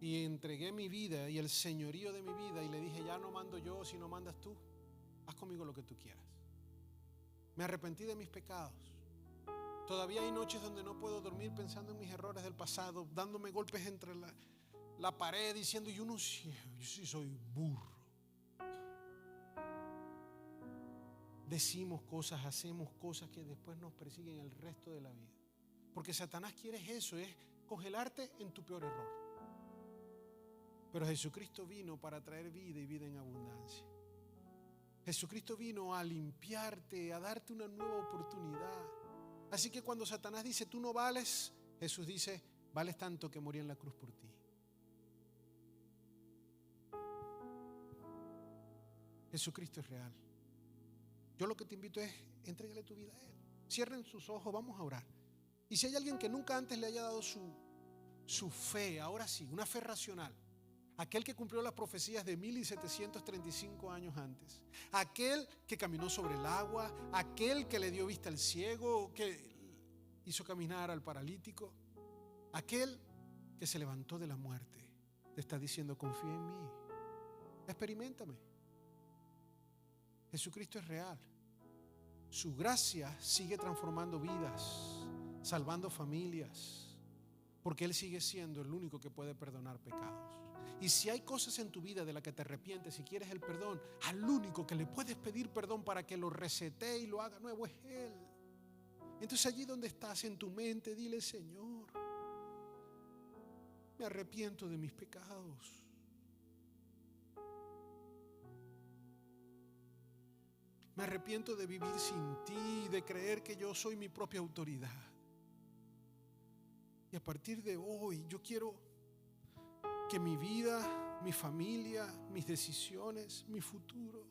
Y entregué mi vida y el señorío de mi vida y le dije, ya no mando yo, sino mandas tú. Haz conmigo lo que tú quieras. Me arrepentí de mis pecados. Todavía hay noches donde no puedo dormir pensando en mis errores del pasado, dándome golpes entre la pared, diciendo, yo sí soy burro. Decimos cosas, hacemos cosas que después nos persiguen el resto de la vida. Porque Satanás quiere eso, es congelarte en tu peor error. Pero Jesucristo vino para traer vida y vida en abundancia. Jesucristo vino a limpiarte, a darte una nueva oportunidad. Así que cuando Satanás dice, tú no vales, Jesús dice, vales tanto que morí en la cruz por ti. Jesucristo es real. Yo lo que te invito es, entrégale tu vida a Él. Cierren sus ojos, vamos a orar. Y si hay alguien que nunca antes le haya dado su fe, ahora sí, una fe racional. Aquel que cumplió las profecías de 1735 años antes. Aquel que caminó sobre el agua. Aquel que le dio vista al ciego, que hizo caminar al paralítico. Aquel que se levantó de la muerte. Te está diciendo, confía en mí. Experiméntame. Jesucristo es real. Su gracia sigue transformando vidas, salvando familias, porque Él sigue siendo el único que puede perdonar pecados. Y si hay cosas en tu vida de las que te arrepientes, si quieres el perdón, al único que le puedes pedir perdón para que lo resetee y lo haga nuevo es Él. Entonces allí donde estás en tu mente, dile, Señor, me arrepiento de mis pecados. Me arrepiento de vivir sin ti, de creer que yo soy mi propia autoridad. Y a partir de hoy yo quiero que mi vida, mi familia, mis decisiones, mi futuro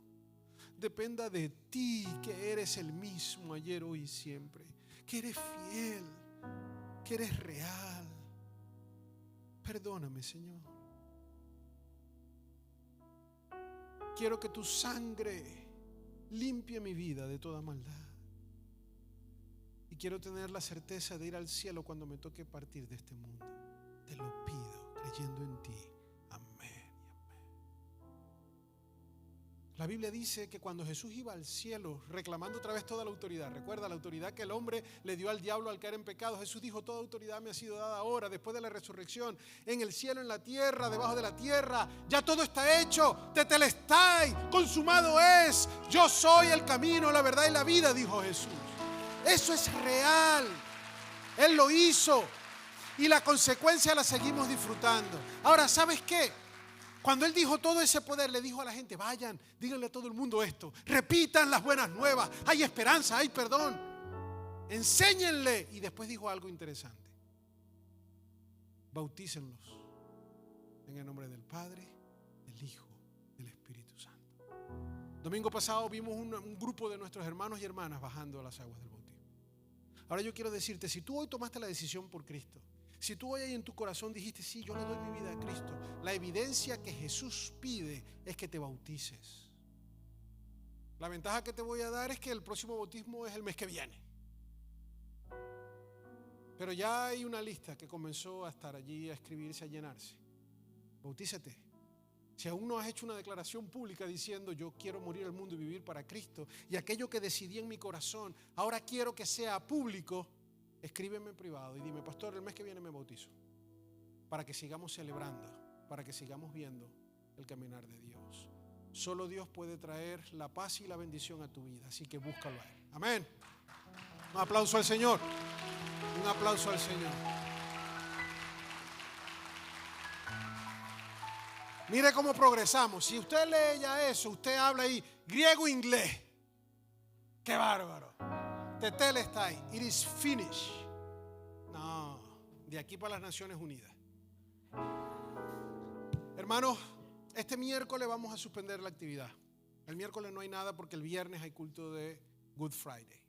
dependa de ti, que eres el mismo ayer, hoy y siempre, que eres fiel, que eres real. Perdóname, Señor. Quiero que tu sangre limpie mi vida de toda maldad. Y quiero tener la certeza de ir al cielo cuando me toque partir de este mundo. Te lo pido, creyendo en ti. Amén y amén. La Biblia dice que cuando Jesús iba al cielo, reclamando otra vez toda la autoridad, recuerda la autoridad que el hombre le dio al diablo al caer en pecado, Jesús dijo, toda autoridad me ha sido dada ahora, después de la resurrección, en el cielo, en la tierra, debajo de la tierra, ya todo está hecho, tetelestai, consumado es, yo soy el camino, la verdad y la vida, dijo Jesús. Eso es real, Él lo hizo y la consecuencia la seguimos disfrutando. Ahora, ¿sabes qué? Cuando Él dijo todo ese poder, le dijo a la gente, vayan, díganle a todo el mundo esto, repitan las buenas nuevas, hay esperanza, hay perdón, enséñenle. Y después dijo algo interesante, bautícenlos en el nombre del Padre, del Hijo, del Espíritu Santo. Domingo pasado vimos un grupo de nuestros hermanos y hermanas bajando a las aguas del bautismo. Ahora yo quiero decirte, si tú hoy tomaste la decisión por Cristo, si tú hoy en tu corazón dijiste, sí, yo le doy mi vida a Cristo, la evidencia que Jesús pide es que te bautices. La ventaja que te voy a dar es que el próximo bautismo es el mes que viene. Pero ya hay una lista que comenzó a estar allí, a escribirse, a llenarse. Bautízate. Si aún no has hecho una declaración pública diciendo yo quiero morir al mundo y vivir para Cristo, y aquello que decidí en mi corazón, ahora quiero que sea público, escríbeme en privado y dime, pastor, el mes que viene me bautizo, para que sigamos celebrando, para que sigamos viendo el caminar de Dios. Solo Dios puede traer la paz y la bendición a tu vida, así que búscalo a Él. Amén. Un aplauso al Señor. Un aplauso al Señor. Mire cómo progresamos. Si usted lee ya eso, usted habla ahí griego e inglés. ¡Qué bárbaro! Tetelestai, it is finished. No, de aquí para las Naciones Unidas. Hermanos, este miércoles vamos a suspender la actividad. El miércoles no hay nada porque el viernes hay culto de Good Friday.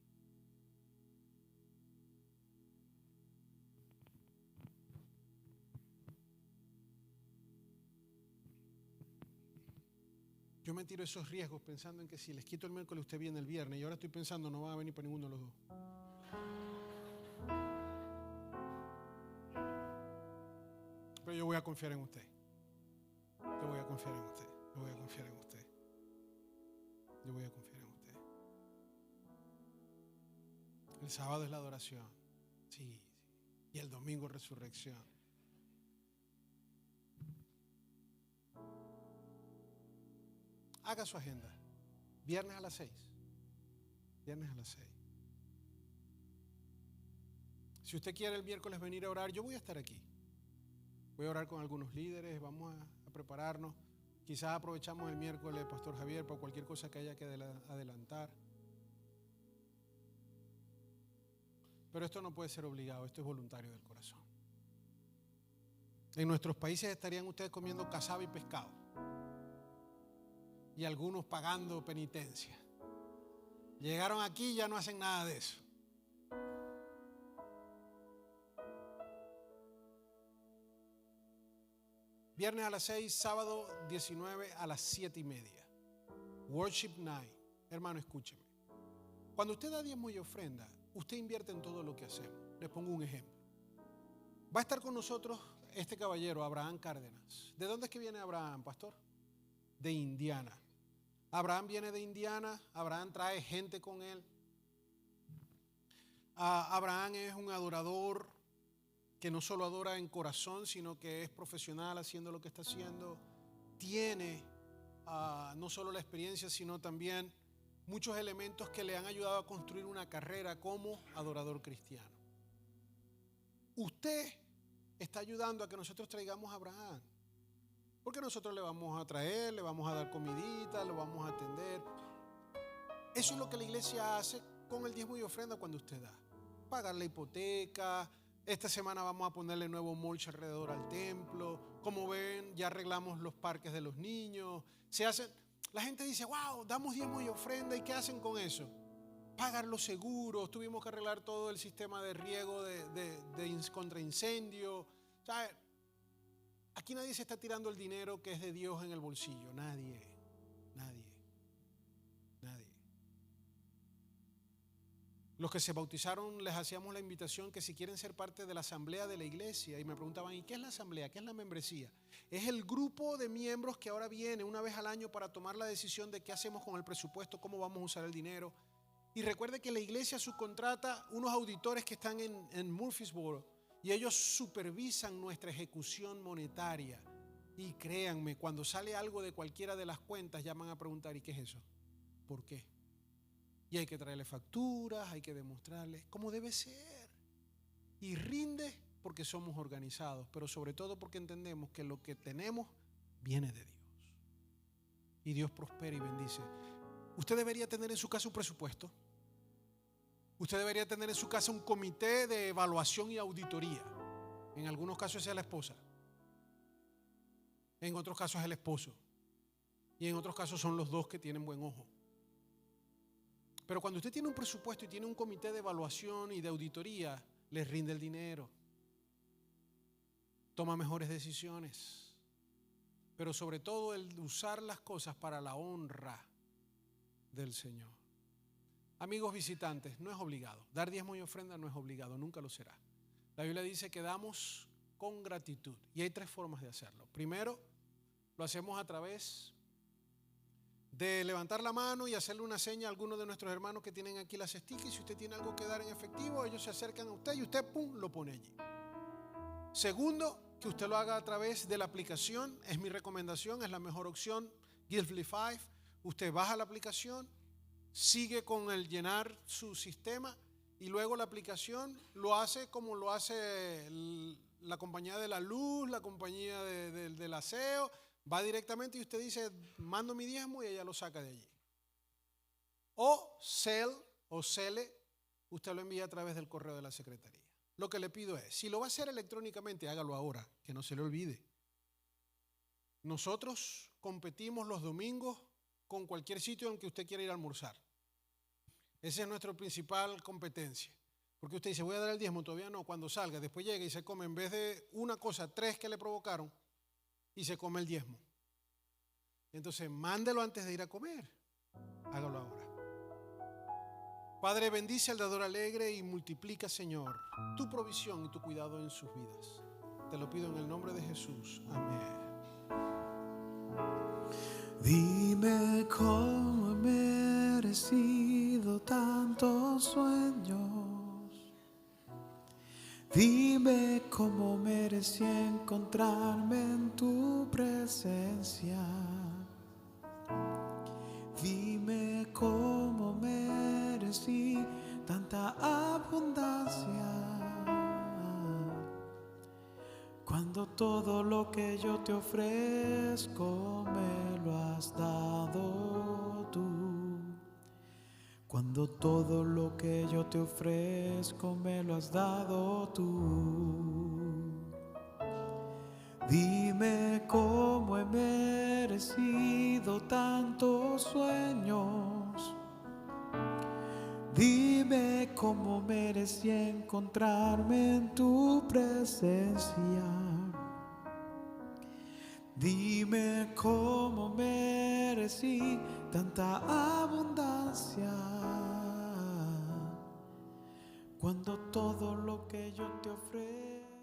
Yo me tiro esos riesgos pensando en que si les quito el miércoles usted viene el viernes, y ahora estoy pensando no van a venir para ninguno de los dos. Pero yo voy a confiar en usted. Yo voy a confiar en usted. Yo voy a confiar en usted. Yo voy a confiar en usted. El sábado es la adoración. Sí. Y el domingo resurrección. Haga su agenda. Viernes a las 6. Viernes a las 6. Si usted quiere el miércoles venir a orar, yo voy a estar aquí. Voy a orar con algunos líderes, vamos a prepararnos. Quizás aprovechamos el miércoles, Pastor Javier, para cualquier cosa que haya que adelantar. Pero esto no puede ser obligado, esto es voluntario del corazón. En nuestros países estarían ustedes comiendo cazaba y pescado. Y algunos pagando penitencia. Llegaron aquí y ya no hacen nada de eso. Viernes a las 6, sábado 19 a las 7:30. Worship Night. Hermano, escúcheme. Cuando usted da diezmo y ofrenda, usted invierte en todo lo que hacemos. Les pongo un ejemplo. Va a estar con nosotros este caballero, Abraham Cárdenas. ¿De dónde es que viene Abraham, pastor? De Indiana. Abraham viene de Indiana. Abraham trae gente con él. Abraham es un adorador que no solo adora en corazón, sino que es profesional haciendo lo que está haciendo. Tiene no solo la experiencia, sino también muchos elementos que le han ayudado a construir una carrera como adorador cristiano. Usted está ayudando a que nosotros traigamos a Abraham, porque nosotros le vamos a traer, le vamos a dar comidita, lo vamos a atender. Eso es lo que la iglesia hace con el diezmo y ofrenda cuando usted da. Pagar la hipoteca. Esta semana vamos a ponerle nuevo mulch alrededor al templo. Como ven, ya arreglamos los parques de los niños. La gente dice, wow, damos diezmo y ofrenda. ¿Y qué hacen con eso? Pagar los seguros. Tuvimos que arreglar todo el sistema de riego contra incendio. ¿Sabe? Aquí nadie se está tirando el dinero que es de Dios en el bolsillo. Nadie. Los que se bautizaron les hacíamos la invitación que si quieren ser parte de la asamblea de la iglesia, y me preguntaban, ¿y qué es la asamblea? ¿Qué es la membresía? Es el grupo de miembros que ahora viene una vez al año para tomar la decisión de qué hacemos con el presupuesto, cómo vamos a usar el dinero. Y recuerde que la iglesia subcontrata unos auditores que están en Murfreesboro y ellos supervisan nuestra ejecución monetaria. Y créanme, cuando sale algo de cualquiera de las cuentas, llaman a preguntar, ¿y qué es eso? ¿Por qué? Y hay que traerle facturas, hay que demostrarles cómo debe ser. Y rinde porque somos organizados, pero sobre todo porque entendemos que lo que tenemos viene de Dios. Y Dios prospera y bendice. Usted debería tener en su casa un presupuesto. Usted debería tener en su casa un comité de evaluación y auditoría. En algunos casos es la esposa. En otros casos es el esposo. Y en otros casos son los dos que tienen buen ojo. Pero cuando usted tiene un presupuesto y tiene un comité de evaluación y de auditoría, les rinde el dinero. Toma mejores decisiones. Pero sobre todo el usar las cosas para la honra del Señor. Amigos visitantes, no es obligado. Dar diezmo y ofrenda no es obligado, nunca lo será. La Biblia dice que damos con gratitud. Y hay 3 formas de hacerlo. Primero, lo hacemos a través de levantar la mano y hacerle una seña a algunos de nuestros hermanos que tienen aquí las cesticas, y si usted tiene algo que dar en efectivo, ellos se acercan a usted y usted, pum, lo pone allí. Segundo, que usted lo haga a través de la aplicación. Es mi recomendación, es la mejor opción, Givelify. Usted baja la aplicación, sigue con el llenar su sistema, y luego la aplicación lo hace como lo hace la compañía de la luz, la compañía del aseo. Va directamente y usted dice, mando mi diezmo, y ella lo saca de allí. O Cele, usted lo envía a través del correo de la secretaría. Lo que le pido es, si lo va a hacer electrónicamente, hágalo ahora, que no se le olvide. Nosotros competimos los domingos con cualquier sitio en que usted quiera ir a almorzar. Esa es nuestra principal competencia. Porque usted dice, voy a dar el diezmo, todavía no, cuando salga, después llega y se come, en vez de una cosa, 3 que le provocaron, y se come el diezmo. Entonces, mándelo antes de ir a comer. Hágalo ahora. Padre, bendice al dador alegre y multiplica, Señor, tu provisión y tu cuidado en sus vidas. Te lo pido en el nombre de Jesús. Amén. Dime cómo he merecido tantos sueños. Dime cómo merecí encontrarme en tu presencia. Dime cómo merecí tanta abundancia, cuando todo lo que yo te ofrezco me lo has dado tú. Cuando todo lo que yo te ofrezco me lo has dado tú. Dime cómo he merecido tantos sueños. Dime cómo merecí encontrarme en tu presencia. Dime cómo merecí tanta abundancia, cuando todo lo que yo te ofrezco